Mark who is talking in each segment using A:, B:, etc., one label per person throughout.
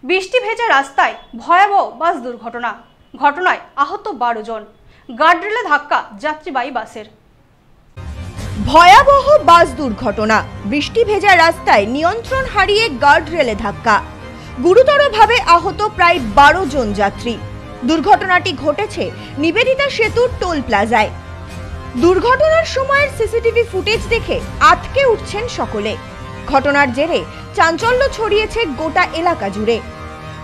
A: বৃষ্টি ভেজা রাস্তায় ভয়াবহ বাস দুর্ঘটনা। ঘটনায় আহত 12 জন। গার্ডরেলে ধাক্কা যাত্রীবাহী বাসের।
B: ভয়াবহ বাস দুর্ঘটনা। বৃষ্টি ভেজা রাস্তায় নিয়ন্ত্রণ হারিয়ে গার্ডরেলে ধাক্কা। গুরুতরভাবে আহত প্রায় 12 জন যাত্রী। দুর্ঘটনাটি ঘটেছে নিবেদিতা সেতুর টোল প্লাজায়। দুর্ঘটনার সময়ের সিসিটিভি ফুটেজ দেখে আটকে উঠছেন সকলে। ঘটনার জেরে চাঞ্চল্য ছড়িয়েছে গোটা এলাকা জুড়ে।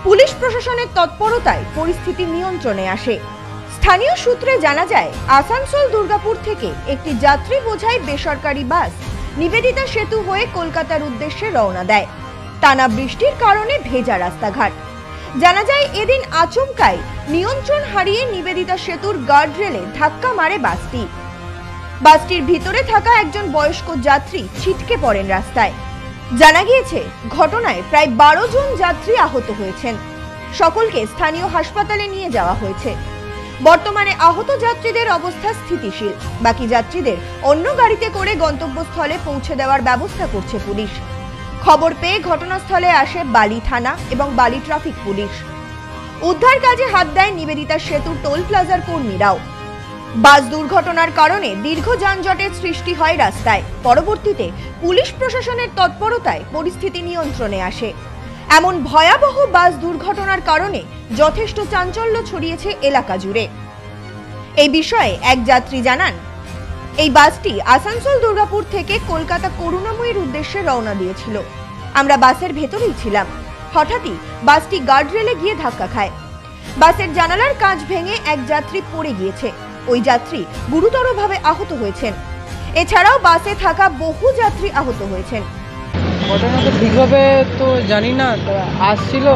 B: পুলিশ প্রশাসনের তৎপরতায় পরিস্থিতি নিয়ন্ত্রণে আসে। স্থানীয় সূত্রে জানা যায়, আসানসোল দুর্গাপুর থেকে একটি যাত্রী বোঝাই বেসরকারি বাস নিবেদিতা সেতু হয়ে কলকাতার উদ্দেশ্যে রওনা দেয়। টানা বৃষ্টির কারণে ভেজা রাস্তাঘাট। জানা যায়, এদিন আচমকায় নিয়ন্ত্রণ হারিয়ে নিবেদিতা সেতুর গার্ডরেলে ধাক্কা মারে বাসটি। বাসটির ভিতরে থাকা একজন বয়স্ক যাত্রী ছিটকে পড়েন রাস্তায়। জানা গিয়েছে, ঘটনায় প্রায় 12 জন যাত্রী আহত হয়েছেন। সকলকে স্থানীয় হাসপাতালে নিয়ে যাওয়া হয়েছে। বর্তমানে আহত যাত্রীদের অবস্থা স্থিতিশীল। বাকি যাত্রীদের অন্য গাড়িতে করে গন্তব্যস্থলে পৌঁছে দেওয়ার ব্যবস্থা করছে পুলিশ। খবর পেয়ে ঘটনাস্থলে আসে বালি থানা এবং বালি ট্রাফিক পুলিশ। উদ্ধার কাজে হাত দেয় নিবেদিতা সেতুর টোল প্লাজার কর্মীরাও। বাস দুর্ঘটনার কারণে দীর্ঘ যানজটের সৃষ্টি হয় রাস্তায়। পরবর্তীতে পুলিশ প্রশাসনের তৎপরতায় পরিস্থিতি নিয়ন্ত্রণে আসে। এমন ভয়াবহ বাস দুর্ঘটনার কারণে যথেষ্ট চাঞ্চল্য ছড়িয়েছে এলাকা জুড়ে। এই বিষয়ে এক যাত্রী জানান, এই বাসটি আসানসোল দুর্গাপুর থেকে কলকাতা করুণাময়ীর উদ্দেশ্যে রওনা দিয়েছিল। আমরা বাসের ভেতরেই ছিলাম। হঠাৎই বাসটি গার্ডরেলে গিয়ে ধাক্কা খায়। বাসের জানালার কাঁচ ভেঙে এক যাত্রী পড়ে গিয়েছে। ওই যাত্রী গুরুতরভাবে আহত হয়েছেন। এছাড়াও বাসে থাকা বহু যাত্রী আহত হয়েছেন।
C: ঘটনা তো ঠিকভাবে তো জানি না, আসছিল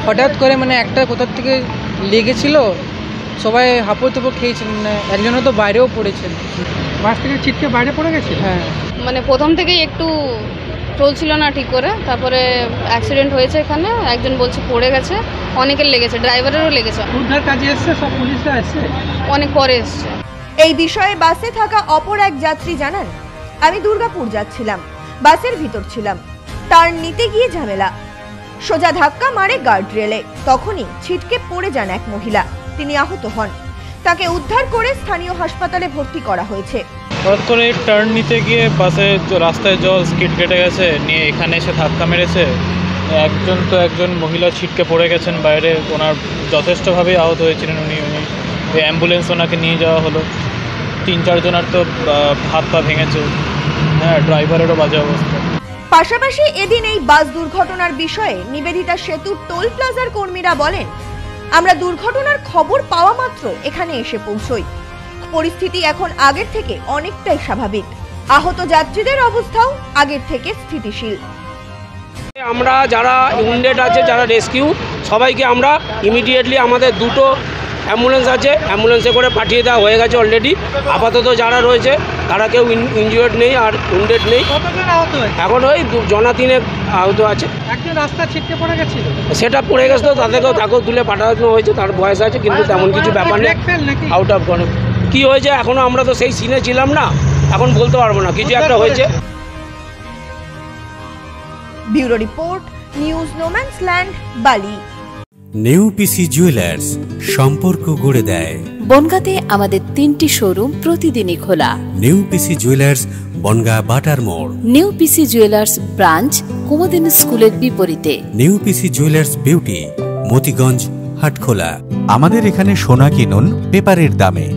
C: হঠাৎ করে একটা কোথার থেকে লেগেছিল, সবাই হাঁপড় তাপড় খেয়েছিল, একজনও তো বাইরেও পড়েছেন।
D: বাস থেকে ছিটকে বাইরে পড়ে গেছে।
C: হ্যাঁ,
E: প্রথম থেকেই একটু চলছিল না ঠিক করে, তারপরে অ্যাক্সিডেন্ট হয়েছে। এখানে একজন বলছে পড়ে গেছে, অনেকের লেগেছে, ড্রাইভারেরও লেগেছে।
D: উদ্ধার কাজে এসছে সব পুলিশরা এসছে,
E: অনেক পরে এসছে।
B: এই বিষয়ে বাসে থাকা অপর এক যাত্রী জানান, আমি দুর্গাপুর যাচ্ছিলাম, বাসের ভিতর ছিলাম। টার্ন নিতে গিয়ে ঝামেলা, সোজা ধাক্কা মারে গার্ডরেলে। তখনই ছিটকে পড়ে যান এক মহিলা। তিনি আহত হন। তাকে উদ্ধার করে স্থানীয় হাসপাতালে ভর্তি করা হয়েছে।
F: হঠাৎ করে টার্ন নিতে গিয়ে বাসে রাস্তায় জল স্কিড কেটে গেছে, নিয়ে এখানে এসে ধাক্কা মেরেছে। একজন মহিলা ছিটকে পড়ে গেছেন বাইরে, ওনার যথেষ্টভাবেই আহত হয়েছিলেন। উনি অ্যাম্বুলেন্স ওনাকে নিয়ে যাওয়া হলো। 3-4 জনের তো হাত পা ভেঙেছে। হ্যাঁ, ড্রাইভারেরও বাজে অবস্থা।
B: পাশাপাশি এদিন এই বাস দুর্ঘটনার বিষয়ে নিবেদিতা সেতুর টোল প্লাজার কর্মীরা বলেন, আমরা দুর্ঘটনার খবর পাওয়া মাত্র এখানে এসে পৌঁছই। পরিস্থিতি এখন আগের থেকে অনেকটাই স্বাভাবিক। আহত যাত্রীদের অবস্থাও আগের থেকে স্থিতিশীল।
G: আমরা যারা উইন্ডেড আছে, যারা রেস্কিউ, সবাইকে আমরা ইমিডিয়েটলি আমাদের 2টো অ্যাম্বুলেন্স আছে, অ্যাম্বুলেন্সে করে পাঠিয়ে দেওয়া হয়ে গেছে অলরেডি। আপাতত যারা রয়েছে তারা কেউ ইনজিওর্ড নেই আর উইন্ডেড নেই। এখন ওই 3 আহত আছে।
D: একজন রাস্তা ছিটকে পড়ে গেছে,
G: সেটা পড়ে গেছে, তো তাকেও তুলে পাঠানো হয়েছে, তার বয়স আছে, কিন্তু তেমন কিছু ব্যাপার নেই। আউট অফ কি হয়েছে এখনো আমরা তো সেই সিনে ছিলাম না, এখন বলতে পারবো না, কিছু একটা হয়েছে।
B: Bureau report, news no man's land, Bali.
H: New PC jewellers, সম্পর্ক গড়ে দেয়।
I: বনগাঁতে আমাদের 3টি শোরুম প্রতিদিনই খোলা।
H: নিউ পিসি জুয়েলার্স, বনগাঁ বাটার মোড়।
I: New PC jewellers branch, Kumudini স্কুলের বিপরীতে।
H: New PC jewellers beauty, Motiganj, Hatkhola.
J: আমাদের এখানে সোনা কিনুন পেপারের দামে।